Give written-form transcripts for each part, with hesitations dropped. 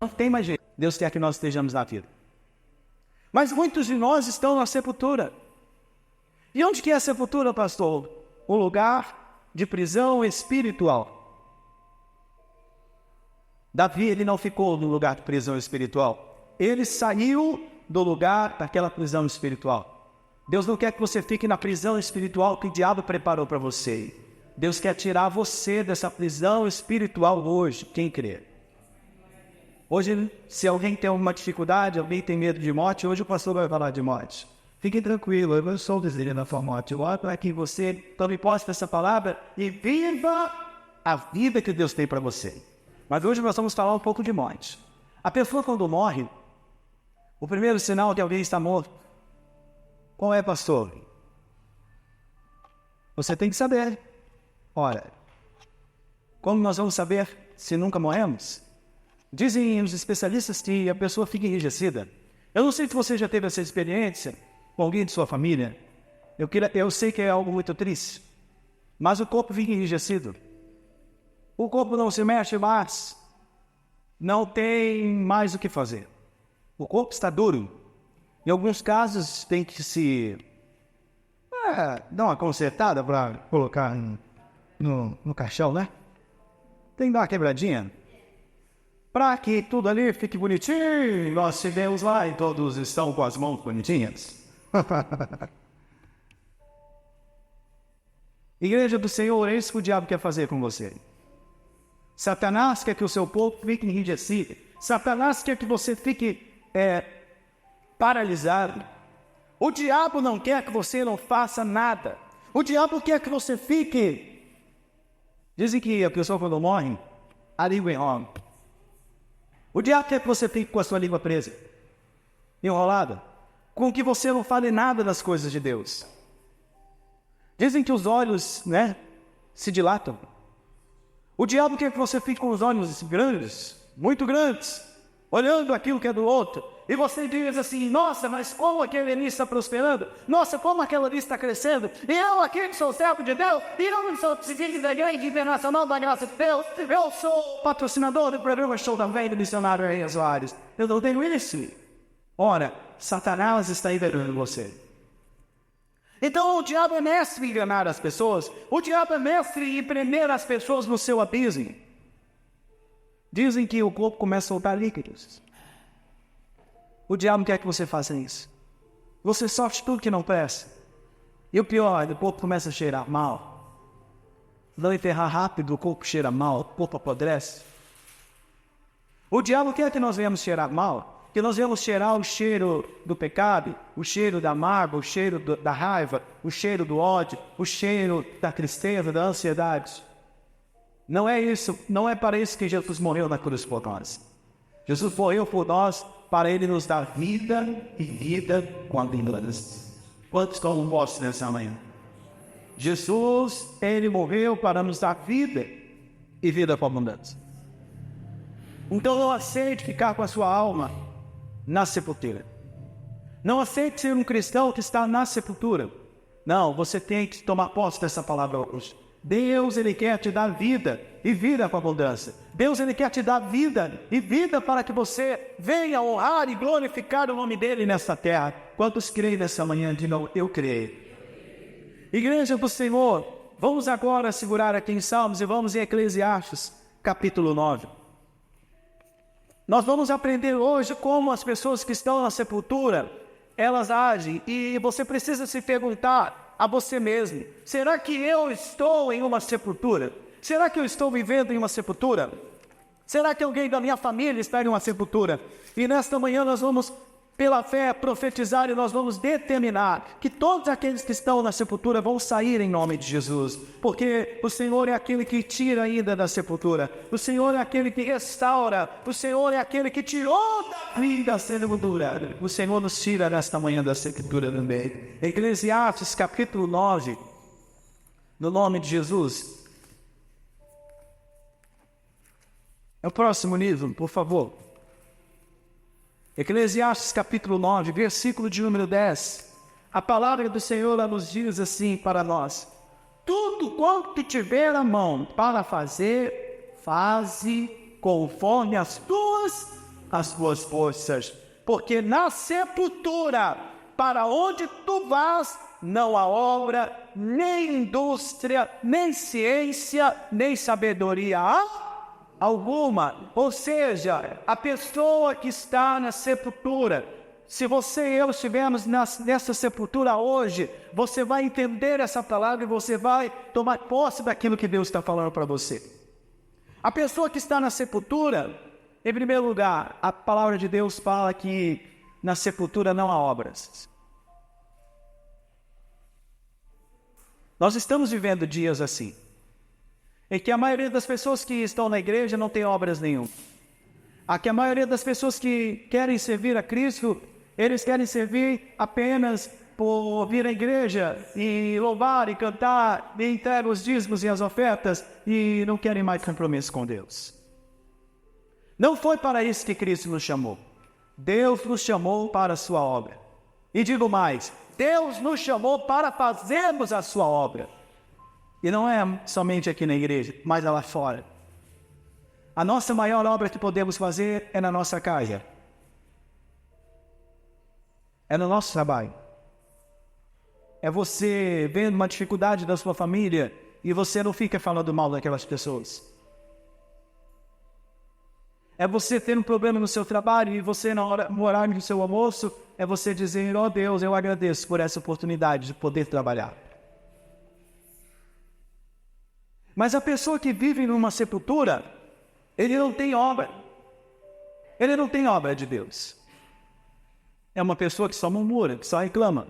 Não tem mais jeito. Deus quer que nós estejamos na vida. Mas muitos de nós estão na sepultura. E onde que é a sepultura, pastor? Um lugar de prisão espiritual. Davi, ele não ficou no lugar de prisão espiritual. Ele saiu do lugar daquela prisão espiritual. Deus não quer que você fique na prisão espiritual que o diabo preparou para você. Deus quer tirar você dessa prisão espiritual hoje, quem crê. Hoje, se alguém tem uma dificuldade, alguém tem medo de morte, hoje o pastor vai falar de morte. Fique tranquilo, eu não sou desejo da sua morte. Eu oro para que você tome posse dessa palavra e viva a vida que Deus tem para você. Mas hoje nós vamos falar um pouco de morte. A pessoa quando morre, o primeiro sinal que alguém está morto, qual é, pastor? Você tem que saber. Ora, como nós vamos saber se nunca morremos? Dizem os especialistas que a pessoa fica enrijecida. Eu não sei se você já teve essa experiência com alguém de sua família. Eu sei que é algo muito triste, mas o corpo fica enrijecido. O corpo não se mexe mais, não tem mais o que fazer. O corpo está duro. Em alguns casos tem que se dar uma consertada para colocar no caixão, né? Tem que dar uma quebradinha. Para que tudo ali fique bonitinho, nós chegamos lá e todos estão com as mãos bonitinhas. Igreja do Senhor, é isso que o diabo quer fazer com você. Satanás quer que o seu corpo fique enrijecido. Satanás quer que você fique paralisado. O diabo não quer que você não faça nada. O diabo quer que você fique... Dizem que a pessoa quando morre, a língua enrola. O diabo quer que você fique com a sua língua presa, enrolada, com que você não fale nada das coisas de Deus. Dizem que os olhos, se dilatam. O diabo quer que você fique com os olhos grandes, muito grandes, olhando aquilo que é do outro. E você diz assim, nossa, mas como aquele ali está prosperando? Nossa, como aquela ali está crescendo? E eu aqui que sou servo de Deus, e eu não sou presidente da Igreja Internacional da Graça de Deus, eu sou patrocinador do programa Show da Velha do Missionário Henrique Soares. Eu não tenho isso. Ora, Satanás está enganando você. Então o diabo é mestre em enganar as pessoas. O diabo é mestre em prender as pessoas no seu abismo. Dizem que o corpo começa a soltar líquidos. O diabo quer que você faça isso. Você sofre tudo que não presta. E o pior, o corpo começa a cheirar mal. Não enterrar rápido, o corpo cheira mal, o corpo apodrece. O diabo quer que nós venhamos cheirar mal, que nós venhamos cheirar o cheiro do pecado, o cheiro da mágoa, o cheiro da raiva, o cheiro do ódio, o cheiro da tristeza, da ansiedade. Não é isso, não é para isso que Jesus morreu na cruz por nós. Jesus morreu por nós para Ele nos dar vida e vida com abundância. Quantos estão postos nessa manhã? Jesus, Ele morreu para nos dar vida e vida com abundância. Então não aceite ficar com a sua alma na sepultura. Não aceite ser um cristão que está na sepultura. Não, você tem que tomar posse dessa palavra hoje. Deus, Ele quer te dar vida e vida com abundância. Deus, Ele quer te dar vida e vida para que você venha honrar e glorificar o nome dEle nessa terra. Quantos creem nessa manhã? Digam, eu creio. Igreja do Senhor, vamos agora segurar aqui em Salmos e vamos em Eclesiastes, capítulo 9. Nós vamos aprender hoje como as pessoas que estão na sepultura, elas agem. E você precisa se perguntar a você mesmo, será que eu estou em uma sepultura? Será que eu estou vivendo em uma sepultura? Será que alguém da minha família está em uma sepultura? E nesta manhã nós vamos, pela fé, profetizar e nós vamos determinar que todos aqueles que estão na sepultura vão sair em nome de Jesus. Porque o Senhor é aquele que tira ainda da sepultura. O Senhor é aquele que restaura. O Senhor é aquele que tirou da vida da sepultura. O Senhor nos tira nesta manhã da sepultura também. Eclesiastes capítulo 9, no nome de Jesus. É o próximo livro, por favor. Eclesiastes capítulo 9, versículo de número 10. A palavra do Senhor nos diz assim para nós: tudo quanto tiver a mão para fazer, faze conforme as tuas as tuas forças, porque na sepultura, para onde tu vas, não há obra, nem indústria, nem ciência, nem sabedoria alguma. Ou seja, a pessoa que está na sepultura, se você e eu estivermos nessa sepultura hoje, você vai entender essa palavra e você vai tomar posse daquilo que Deus está falando para você. A pessoa que está na sepultura, em primeiro lugar, a palavra de Deus fala que na sepultura não há obras. Nós estamos vivendo dias assim, em que a maioria das pessoas que estão na igreja não tem obras nenhuma. Aqui a maioria das pessoas que querem servir a Cristo, eles querem servir apenas por vir à igreja e louvar e cantar, e entregar os dízimos e as ofertas, e não querem mais compromisso com Deus. Não foi para isso que Cristo nos chamou. Deus nos chamou para a sua obra. E digo mais, Deus nos chamou para fazermos a sua obra. E não é somente aqui na igreja, mas lá fora. A nossa maior obra que podemos fazer é na nossa casa. É no nosso trabalho. É você vendo uma dificuldade da sua família e você não fica falando mal daquelas pessoas. É você ter um problema no seu trabalho e você, no horário do seu almoço, é você dizer, ó Deus, eu agradeço por essa oportunidade de poder trabalhar. Mas a pessoa que vive numa sepultura, ele não tem obra. Ele não tem obra de Deus. É uma pessoa que só murmura, que só reclama.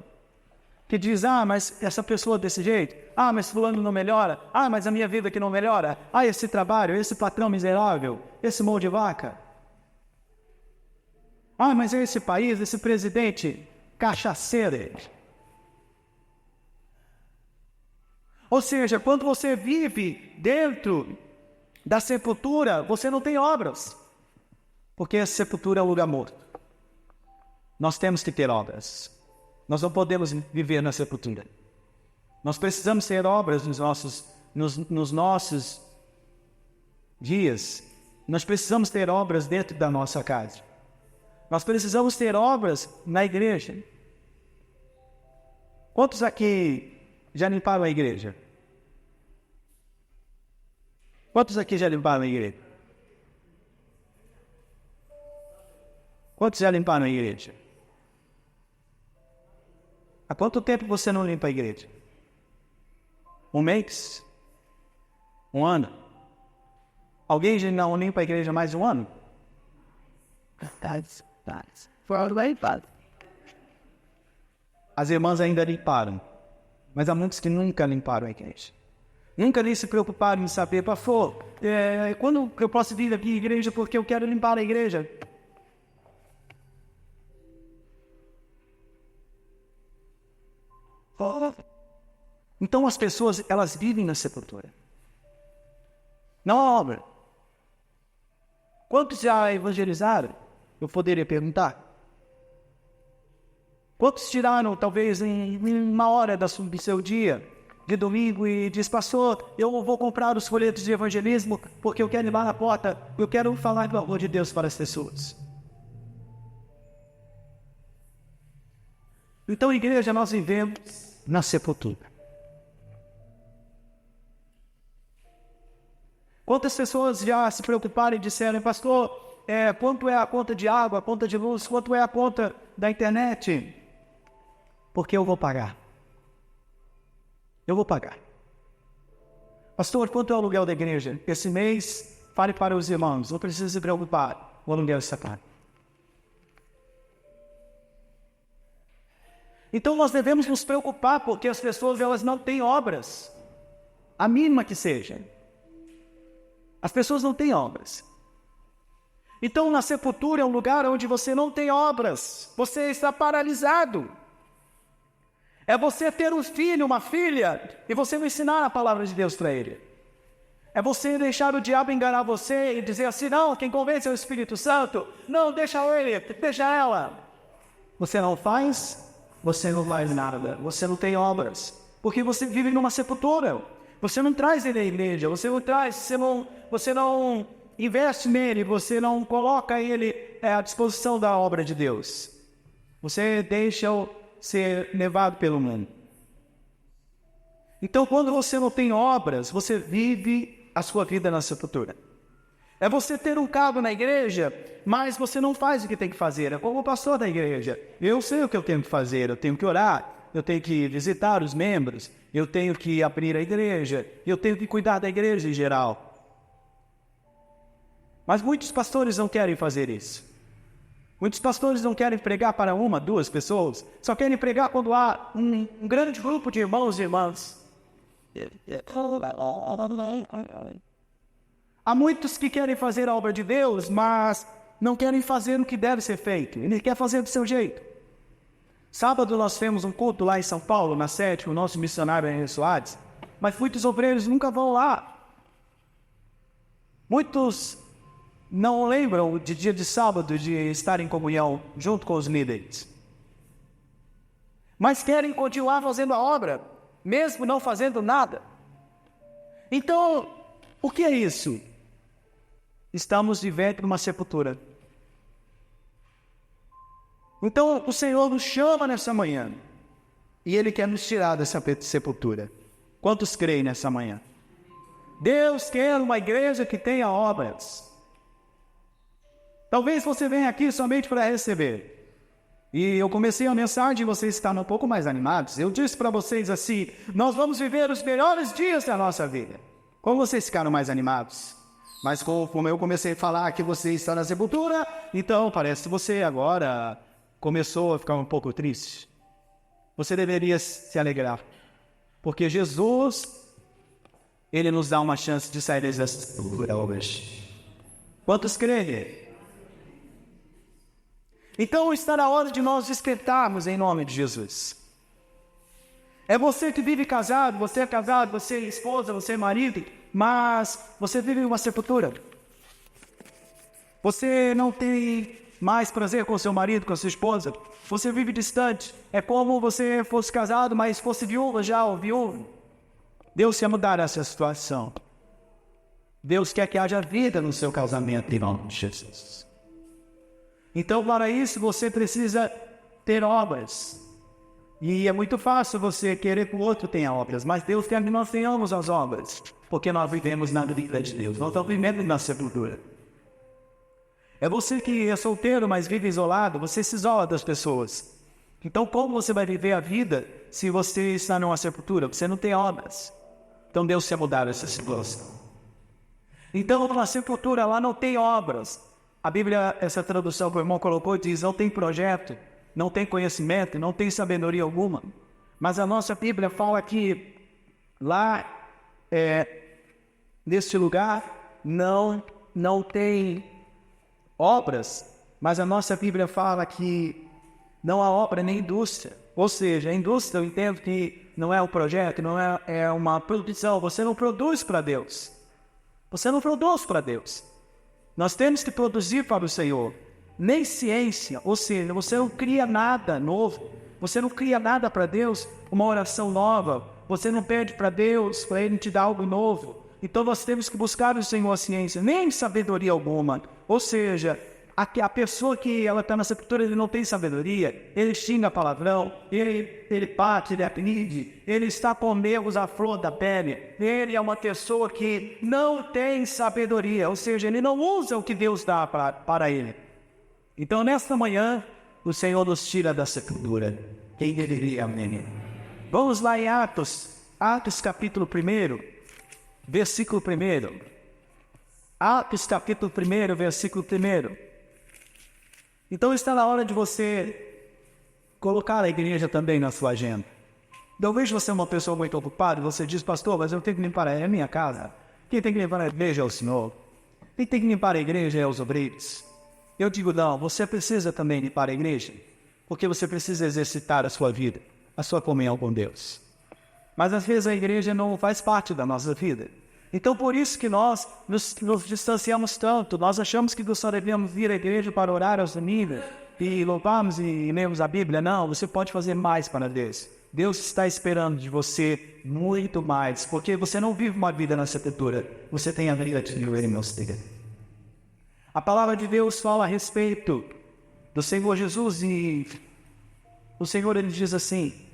Que diz, mas essa pessoa desse jeito, mas fulano não melhora, mas a minha vida que não melhora, esse trabalho, esse patrão miserável, esse mão de vaca. Mas é esse país, esse presidente cachaceiro. Ou seja, quando você vive dentro da sepultura, você não tem obras, porque a sepultura é um lugar morto. Nós temos que ter obras. Nós não podemos viver na sepultura. Nós precisamos ter obras nos nossos dias. Nós precisamos ter obras dentro da nossa casa. Nós precisamos ter obras na igreja. Quantos aqui já limparam a igreja? Quantos aqui já limparam a igreja? Quantos já limparam a igreja? Há quanto tempo você não limpa a igreja? Um mês? Um ano? Alguém já não limpa a igreja mais de um ano? As irmãs ainda limparam, mas há muitos que nunca limparam a igreja. Nunca nem se preocuparam em saber, pastor, quando eu posso vir aqui à igreja porque eu quero limpar a igreja? Então as pessoas, elas vivem na sepultura. Não há obra. Quantos já evangelizaram? Eu poderia perguntar. Quantos tiraram, talvez, em uma hora do seu dia, de domingo, e diz, pastor, eu vou comprar os folhetos de evangelismo porque eu quero ir lá na porta, eu quero falar do amor de Deus para as pessoas. Então, igreja, nós vivemos na sepultura. Quantas pessoas já se preocuparam e disseram, pastor, quanto é a conta de água, a conta de luz, quanto é a conta da internet? Porque eu vou pagar. Eu vou pagar. Pastor, quanto é o aluguel da igreja? Esse mês, fale para os irmãos, não precisa se preocupar, o aluguel está pago. Então nós devemos nos preocupar porque as pessoas, elas não têm obras, a mínima que seja. As pessoas não têm obras. Então na sepultura é um lugar onde você não tem obras, você está paralisado. É você ter um filho, uma filha, e você não ensinar a palavra de Deus para ele. É você deixar o diabo enganar você e dizer assim, não, quem convence é o Espírito Santo. Não, deixa ele, deixa ela. Você não faz, você não faz nada. Você não tem obras, porque você vive numa sepultura. Você não traz ele à igreja, você não traz, você não investe nele, você não coloca ele à disposição da obra de Deus. Você deixa-o ser levado pelo mundo. Então, quando você não tem obras, você vive a sua vida na sepultura. É você ter um cargo na igreja, mas você não faz o que tem que fazer. É como o pastor da igreja. Eu sei o que eu tenho que fazer, eu tenho que orar, eu tenho que visitar os membros, eu tenho que abrir a igreja, eu tenho que cuidar da igreja em geral. Mas muitos pastores não querem fazer isso. Muitos pastores não querem pregar para uma, duas pessoas, só querem pregar quando há um grande grupo de irmãos e irmãs. Há muitos que querem fazer a obra de Deus, mas não querem fazer o que deve ser feito. Ele quer fazer do seu jeito. Sábado nós temos um culto lá em São Paulo, na sede, o nosso missionário Henrique Soares, mas muitos obreiros nunca vão lá. Muitos não lembram de dia de sábado de estar em comunhão junto com os líderes. Mas querem continuar fazendo a obra, mesmo não fazendo nada. Então, o que é isso? Estamos vivendo numa sepultura. Então, o Senhor nos chama nessa manhã, e Ele quer nos tirar dessa sepultura. Quantos creem nessa manhã? Deus quer uma igreja que tenha obras. Talvez você venha aqui somente para receber. E eu comecei a mensagem e vocês estavam um pouco mais animados. Eu disse para vocês assim, nós vamos viver os melhores dias da nossa vida. Como vocês ficaram mais animados? Mas como eu comecei a falar que você está na sepultura, então parece que você agora começou a ficar um pouco triste. Você deveria se alegrar. Porque Jesus, Ele nos dá uma chance de sair dessa sepultura hoje. Quantos creem? Então está na hora de nós despertarmos em nome de Jesus. É você que vive casado, você é esposa, você é marido, mas você vive uma sepultura. Você não tem mais prazer com seu marido, com sua esposa. Você vive distante. É como você fosse casado, mas fosse viúva já, ou viúvo. Deus quer mudar essa situação. Deus quer que haja vida no seu casamento, em nome de Jesus. Então, para isso, você precisa ter obras. E é muito fácil você querer que o outro tenha obras, mas Deus quer que nós tenhamos as obras, porque nós vivemos na vida de Deus, nós estamos vivendo na sepultura. É você que é solteiro, mas vive isolado, você se isola das pessoas. Então, como você vai viver a vida se você está numa sepultura? Você não tem obras. Então, Deus quer mudar essa situação. Então, na sepultura, lá não tem obras. A Bíblia, essa tradução que o irmão colocou, diz, não tem projeto, não tem conhecimento, não tem sabedoria alguma. Mas a nossa Bíblia fala que lá, neste lugar, não tem obras, mas a nossa Bíblia fala que não há obra nem indústria. Ou seja, a indústria, eu entendo que não é um projeto, não é uma produção. Você não produz para Deus. Você não produz para Deus. Nós temos que produzir para o Senhor. Nem ciência, ou seja, você não cria nada novo. Você não cria nada para Deus, uma oração nova. Você não pede para Deus, para Ele te dar algo novo. Então nós temos que buscar o Senhor a ciência, nem sabedoria alguma. Ou seja, a pessoa que ela está na sepultura, ele não tem sabedoria, ele xinga palavrão, ele bate, ele agride, ele está com nervos à flor da pele. Ele é uma pessoa que não tem sabedoria, ou seja, ele não usa o que Deus dá para ele. Então, nesta manhã, o Senhor nos tira da sepultura. Quem diria amém? Vamos lá em Atos capítulo 1, versículo 1. Atos capítulo 1, versículo 1. Então está na hora de você colocar a igreja também na sua agenda. Talvez você é uma pessoa muito ocupada e você diz, pastor, mas eu tenho que limpar a minha casa. Quem tem que limpar a igreja é o Senhor. Quem tem que limpar a igreja é os obreiros. Eu digo, não, você precisa também limpar a igreja, porque você precisa exercitar a sua vida, a sua comunhão com Deus. Mas às vezes a igreja não faz parte da nossa vida. Então, por isso que nós nos distanciamos tanto. Nós achamos que só devemos vir à igreja para orar aos domingos e louvarmos e lermos a Bíblia. Não, você pode fazer mais para Deus. Deus está esperando de você muito mais, porque você não vive uma vida na sepultura. Você tem a vida de viver em meu segredo. A palavra de Deus fala a respeito do Senhor Jesus e o Senhor ele diz assim: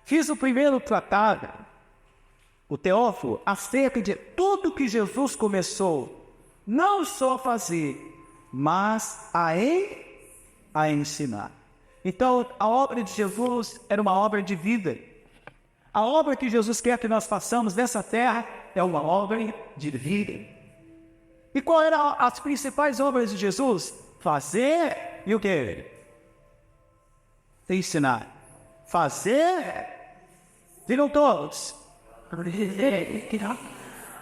fiz o primeiro tratado, o Teófilo, acerca de tudo que Jesus começou, não só a fazer, mas a ensinar. Então, a obra de Jesus era uma obra de vida. A obra que Jesus quer que nós façamos nessa terra é uma obra de vida. E qual eram as principais obras de Jesus? Fazer e o quê? Ensinar. Fazer. Digam todos.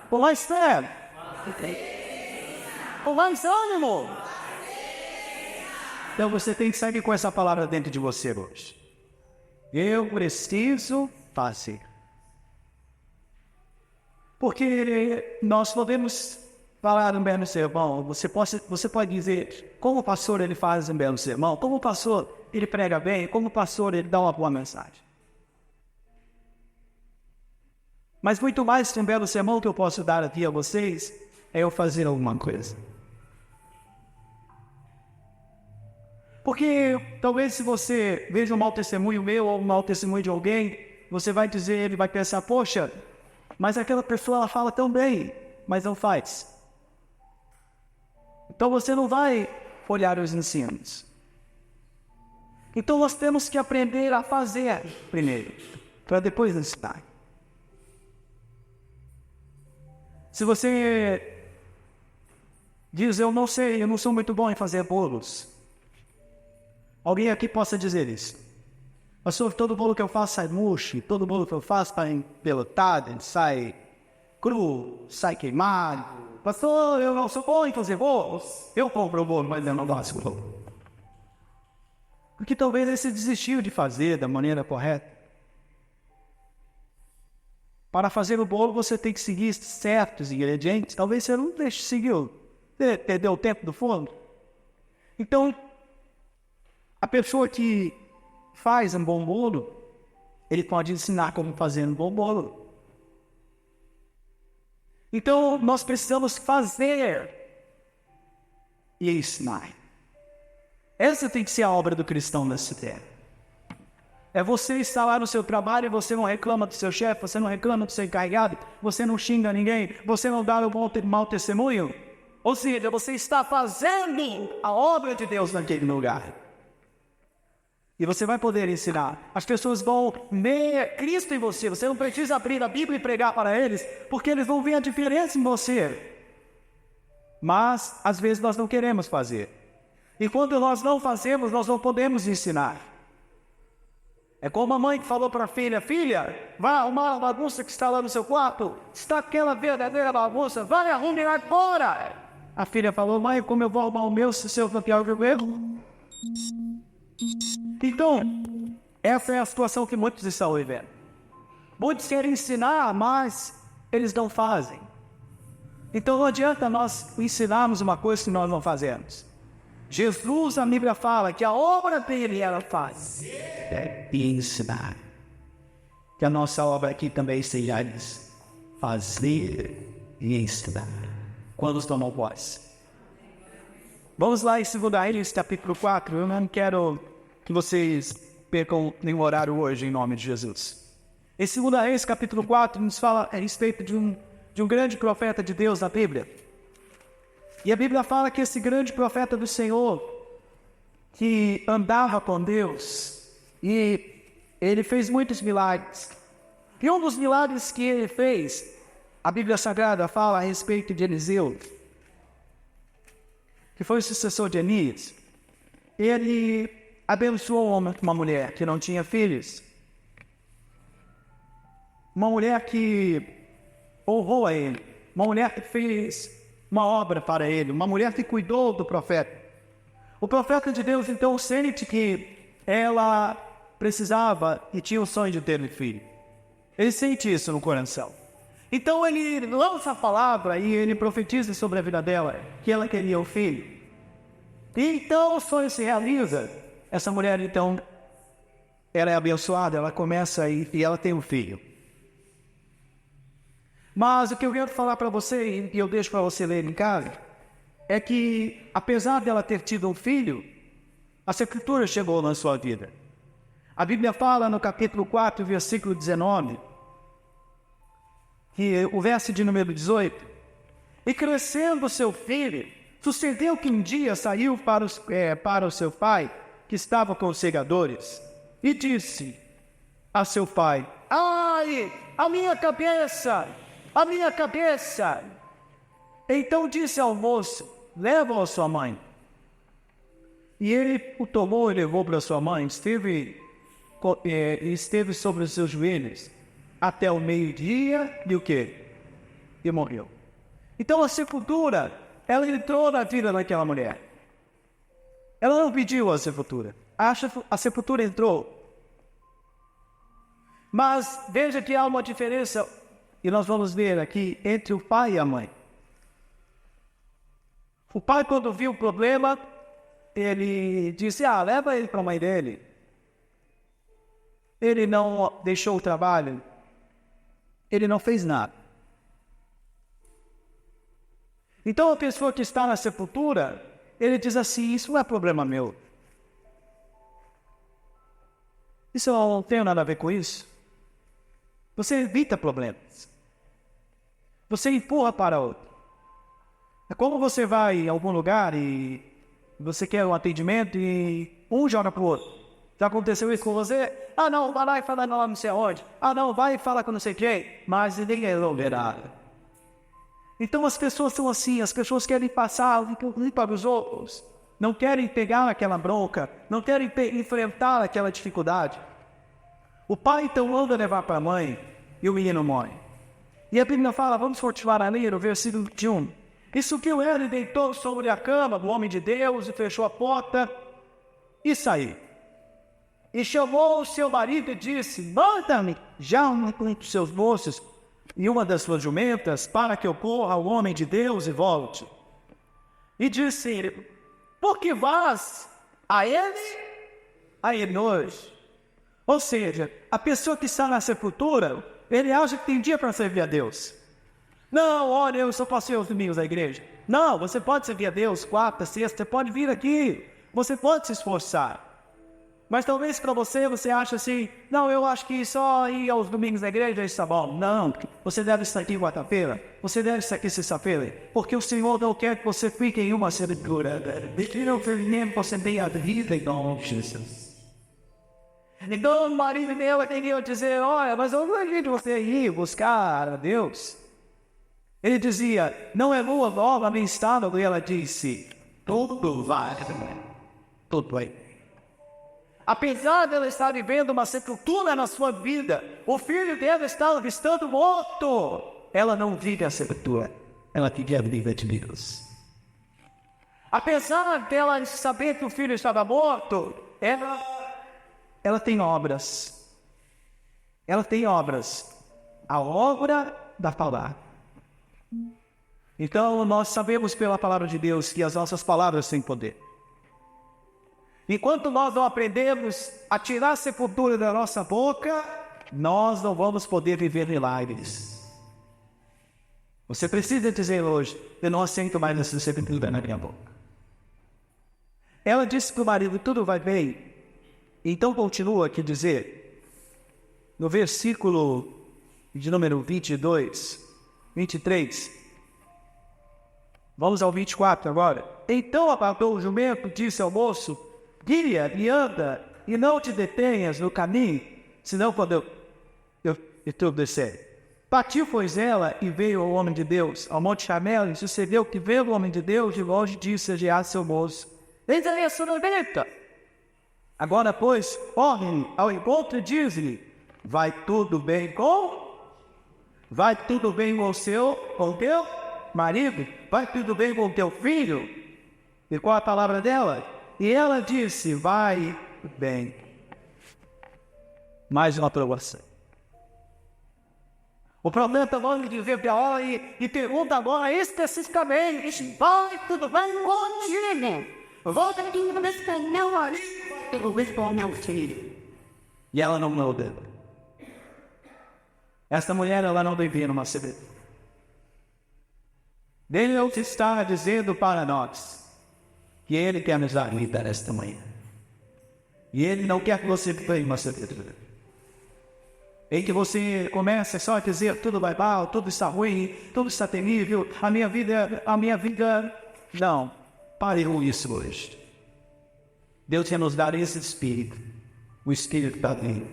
Com mais fé. Com mais ânimo. Então você tem que sair com essa palavra dentro de você hoje. Eu preciso fazer. Porque nós podemos falar um belo sermão. Você pode dizer como o pastor ele faz um belo sermão, como o pastor ele prega bem, como o pastor ele dá uma boa mensagem. Mas muito mais que um belo sermão que eu posso dar aqui a vocês é eu fazer alguma coisa. Porque talvez se você veja um mau testemunho meu ou um mau testemunho de alguém, você vai dizer, ele vai pensar, poxa, mas aquela pessoa ela fala tão bem, mas não faz. Então você não vai olhar os ensinos. Então nós temos que aprender a fazer primeiro, para depois ensinar. Se você diz, eu não sei, eu não sou muito bom em fazer bolos. Alguém aqui possa dizer isso. Pastor, todo bolo que eu faço sai murcho, todo bolo que eu faço sai empelotado, sai cru, sai queimado. Pastor, eu não sou bom em fazer bolos. Eu compro o bolo, mas eu não gosto do bolo. Porque talvez ele se desistiu de fazer da maneira correta. Para fazer o bolo, você tem que seguir certos ingredientes. Talvez você não seguiu, perdeu o tempo do forno. Então, a pessoa que faz um bom bolo, ele pode ensinar como fazer um bom bolo. Então, nós precisamos fazer e ensinar. Essa tem que ser a obra do cristão nessa terra. É você estar lá no seu trabalho e você não reclama do seu chefe, você não reclama do seu encarregado, você não xinga ninguém, você não dá um mau testemunho. Ou seja, você está fazendo a obra de Deus naquele lugar. E você vai poder ensinar. As pessoas vão ver Cristo em você. Você não precisa abrir a Bíblia e pregar para eles, porque eles vão ver a diferença em você. Mas, às vezes, nós não queremos fazer. E quando nós não fazemos, nós não podemos ensinar. É como a mãe que falou para a filha, filha, vá arrumar a bagunça que está lá no seu quarto. Está aquela verdadeira bagunça, vai arrumar agora. A filha falou, mãe, como eu vou arrumar o meu se o seu pior que o meu? Então, essa é a situação que muitos estão vivendo. Muitos querem ensinar, mas eles não fazem. Então não adianta nós ensinarmos uma coisa que nós não fazemos. Jesus, a Bíblia fala que a obra dele ela faz é ensinar. Que a nossa obra aqui também seja isso, fazer e ensinar. Quando tomam posse. Vamos lá em 2 Reis, capítulo 4. Eu não quero que vocês percam nenhum horário hoje, em nome de Jesus. Em 2 Reis, capítulo 4, nos fala a respeito de um grande profeta de Deus na Bíblia. E a Bíblia fala que esse grande profeta do Senhor, que andava com Deus, e ele fez muitos milagres. E um dos milagres que ele fez, a Bíblia Sagrada fala a respeito de Eliseu, que foi o sucessor de Elias. Ele abençoou uma mulher que não tinha filhos. Uma mulher que honrou a ele. Uma mulher que fez uma obra para ele. Uma mulher que cuidou do profeta. O profeta de Deus, então, sente que ela precisava e tinha o sonho de ter um filho. Ele sente isso no coração. Então ele lança a palavra e ele profetiza sobre a vida dela, que ela queria um filho. E então o sonho se realiza. Essa mulher, então, ela é abençoada, ela começa e ela tem um filho. Mas o que eu quero falar para você, e eu deixo para você ler em casa, é que, apesar dela ter tido um filho, a sepultura chegou na sua vida. A Bíblia fala no capítulo 4, versículo 19, que o verso de número 18, e crescendo seu filho, sucedeu que um dia saiu para o seu pai, que estava com os segadores, e disse a seu pai: ai, a minha cabeça! A minha cabeça! Então disse ao moço: leva-o à sua mãe. E ele o tomou e levou para sua mãe. Esteve sobre os seus joelhos até o meio-dia e o quê? E morreu. Então a sepultura, ela entrou na vida daquela mulher. Ela não pediu a sepultura. A sepultura entrou. Mas veja que há uma diferença, e nós vamos ver aqui, entre o pai e a mãe. O pai, quando viu o problema, ele disse: leva ele para a mãe dele. Ele não deixou o trabalho. Ele não fez nada. Então a pessoa que está na sepultura, ele diz assim: isso não é problema meu. Isso não tem nada a ver com isso. Você evita problemas. Você empurra para outro. É como você vai em algum lugar e você quer um atendimento e um joga para o outro. Já aconteceu isso com você? Não, vai lá e fala não sei aonde. Não, vai e fala com não sei quem. Mas ninguém resolve nada. Então as pessoas são assim, as pessoas querem passar para os outros. Não querem pegar aquela bronca, não querem enfrentar aquela dificuldade. O pai então manda levar para a mãe e o menino morre. E a Bíblia fala, vamos continuar a ler o versículo 21. E subiu ela e deitou sobre a cama do homem de Deus e fechou a porta e saiu. E chamou o seu marido e disse: manda-me já um dos seus moços e uma das suas jumentas para que eu corra ao homem de Deus e volte. E disse-lhe: por que vás a ele hoje? Ou seja, a pessoa que está na sepultura, ele acha que tem dia para servir a Deus. Não, olha, eu só passei os domingos na igreja. Não, você pode servir a Deus quarta, sexta, você pode vir aqui. Você pode se esforçar. Mas talvez para você acha assim: não, eu acho que só ir aos domingos na igreja está bom. Não, você deve estar aqui quarta-feira. Você deve estar aqui sexta-feira. Porque o Senhor não quer que você fique em uma sepultura. Ele não quer que você tenha a vida em nome de Jesus. Então o marido dela queria dizer: olha, mas eu não acredito você ir buscar a Deus. Ele dizia: não é lua nova nem estável. E ela disse: tudo vai. Tudo vai. Apesar dela estar vivendo uma sepultura na sua vida, o filho dela estava estando morto. Ela não vive a sepultura, ela vive a vida de Deus. Apesar dela saber que o filho estava morto, ela tem obras. Ela tem obras. A obra da palavra. Então nós sabemos pela palavra de Deus que as nossas palavras têm poder. Enquanto nós não aprendemos a tirar a sepultura da nossa boca, nós não vamos poder viver milagres. Você precisa dizer hoje: eu não aceito mais essa sepultura na minha boca. Ela disse para o marido: tudo vai bem. Então continua aqui dizer, no versículo de número 22, 23. Vamos ao 24 agora. Então apartou o jumento, disse ao moço: guia e anda, e não te detenhas no caminho, senão quando eu descer. Partiu, pois, ela, e veio ao homem de Deus, ao Monte Carmelo, e sucedeu que, vendo o homem de Deus, de longe disse a seu moço: eis aí a sua noventa. Agora, pois, corre ao encontro e diz-lhe: vai tudo bem com o teu marido? Vai tudo bem com o teu filho? E qual a palavra dela? E ela disse: vai bem. Mais uma aprovação. O profeta vamos dizer para ela e pergunta agora especificamente: vai tudo bem contigo? Volta aqui no espanhol ali. Eu vou responder ao filho. E ela não muda. Esta mulher, ela não devia numa sepultura. Deus está dizendo para nós que Ele quer nos dar vida nesta manhã. E Ele não quer que você tenha uma sepultura. Em que você comece só a dizer tudo vai mal, tudo está ruim, tudo está terrível, a minha vida... Não, pare com isso hoje. Deus quer nos dar esse Espírito, o Espírito da vida.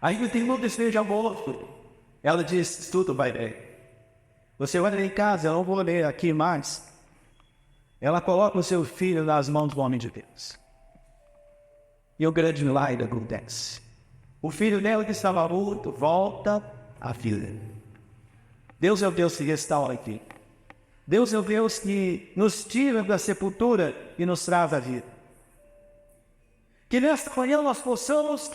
Ainda tem muito desejo de amor. Ela diz, tudo vai bem. Você vai ler em casa, eu não vou ler aqui mais. Ela coloca o seu filho nas mãos do homem de Deus. E o grande milagre acontece. O filho dela que estava morto volta à vida. Deus é o Deus que restaura aqui. Deus é o Deus que nos tira da sepultura e nos traz a vida. Que nesta manhã nós possamos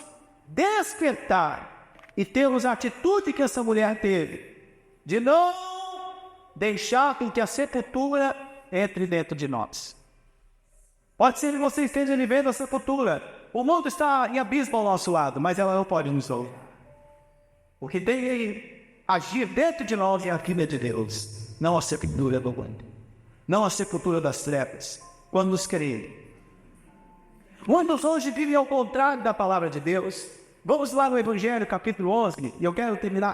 despertar e termos a atitude que essa mulher teve, de não deixar que a sepultura entre dentro de nós. Pode ser que você esteja vivendo a sepultura. O mundo está em abismo ao nosso lado, mas ela não pode nos ouvir. O que tem que agir dentro de nós é a vida de Deus, não a sepultura do mundo, não a sepultura das trevas, quando nos querem. Muitos hoje vivem ao contrário da palavra de Deus. Vamos lá no Evangelho, capítulo 11, e eu quero terminar